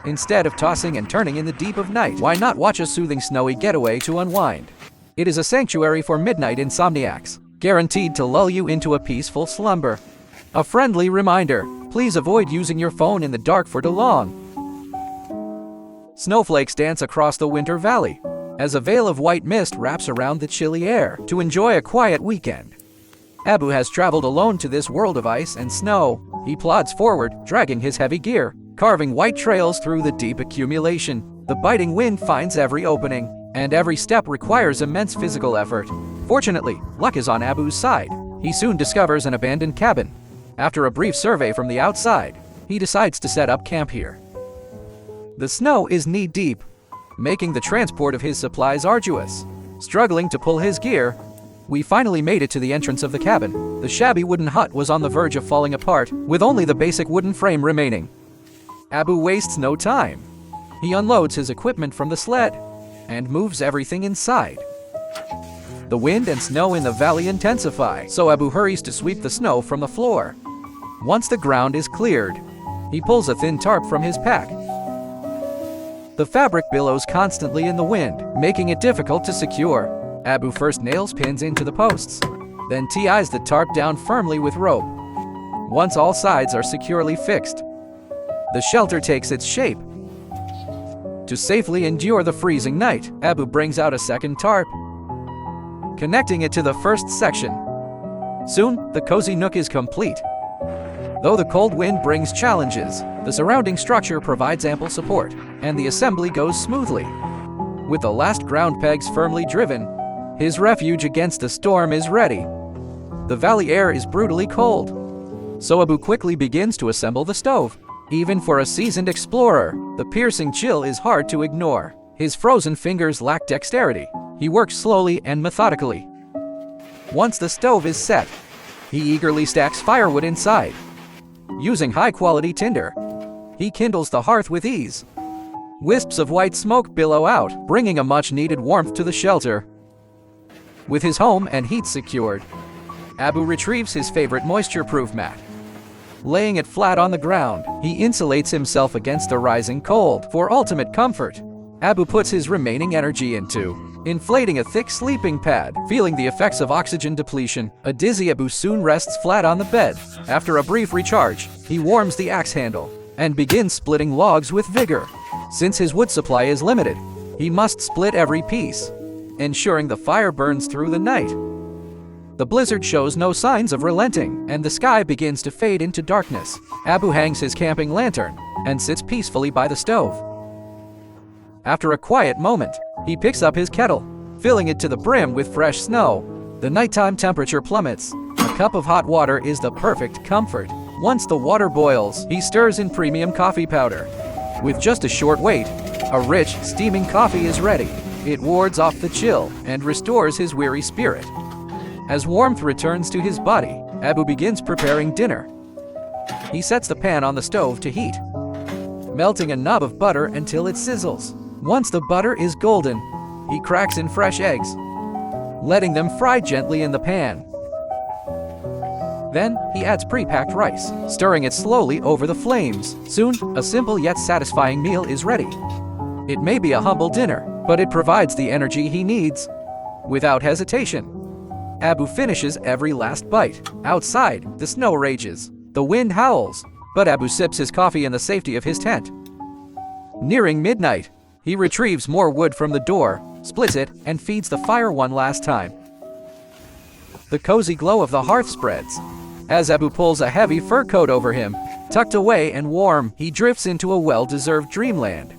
Instead of tossing and turning in the deep of night, why not watch a soothing snowy getaway to unwind? It is a sanctuary for midnight insomniacs, guaranteed to lull you into a peaceful slumber. A friendly reminder, please avoid using your phone in the dark for too long. Snowflakes dance across the winter valley, as a veil of white mist wraps around the chilly air to enjoy a quiet weekend. Abu has traveled alone to this world of ice and snow. He plods forward, dragging his heavy gear, carving white trails through the deep accumulation. The biting wind finds every opening, and every step requires immense physical effort. Fortunately, luck is on Abu's side. He soon discovers an abandoned cabin. After a brief survey from the outside, he decides to set up camp here. The snow is knee-deep, making the transport of his supplies arduous. Struggling to pull his gear, we finally made it to the entrance of the cabin. The shabby wooden hut was on the verge of falling apart, with only the basic wooden frame remaining. Abu wastes no time. He unloads his equipment from the sled and moves everything inside. The wind and snow in the valley intensify, so Abu hurries to sweep the snow from the floor. Once the ground is cleared, he pulls a thin tarp from his pack. The fabric billows constantly in the wind, making it difficult to secure. Abu first nails pins into the posts, then ties the tarp down firmly with rope. Once all sides are securely fixed, the shelter takes its shape. To safely endure the freezing night, Abu brings out a second tarp, connecting it to the first section. Soon, the cozy nook is complete. Though the cold wind brings challenges, the surrounding structure provides ample support, and the assembly goes smoothly. With the last ground pegs firmly driven, his refuge against the storm is ready. The valley air is brutally cold, so Abu quickly begins to assemble the stove. Even for a seasoned explorer, the piercing chill is hard to ignore. His frozen fingers lack dexterity. He works slowly and methodically. Once the stove is set, he eagerly stacks firewood inside. Using high-quality tinder, he kindles the hearth with ease. Wisps of white smoke billow out, bringing a much-needed warmth to the shelter. With his home and heat secured, Abu retrieves his favorite moisture-proof mat. Laying it flat on the ground, he insulates himself against the rising cold. For ultimate comfort, Abu puts his remaining energy into inflating a thick sleeping pad. Feeling the effects of oxygen depletion, a dizzy Abu soon rests flat on the bed. After a brief recharge, he warms the axe handle and begins splitting logs with vigor. Since his wood supply is limited, he must split every piece, ensuring the fire burns through the night. The blizzard shows no signs of relenting, and the sky begins to fade into darkness. Abu hangs his camping lantern and sits peacefully by the stove. After a quiet moment, he picks up his kettle, filling it to the brim with fresh snow. The nighttime temperature plummets. A cup of hot water is the perfect comfort. Once the water boils, he stirs in premium coffee powder. With just a short wait, a rich, steaming coffee is ready. It wards off the chill and restores his weary spirit. As warmth returns to his body, Abu begins preparing dinner. He sets the pan on the stove to heat, melting a knob of butter until it sizzles. Once the butter is golden, he cracks in fresh eggs, letting them fry gently in the pan. Then, he adds pre-packed rice, stirring it slowly over the flames. Soon, a simple yet satisfying meal is ready. It may be a humble dinner, but it provides the energy he needs. Without hesitation, Abu finishes every last bite. Outside, the snow rages. The wind howls, but Abu sips his coffee in the safety of his tent. Nearing midnight, he retrieves more wood from the door, splits it, and feeds the fire one last time. The cozy glow of the hearth spreads as Abu pulls a heavy fur coat over him. Tucked away and warm, he drifts into a well-deserved dreamland.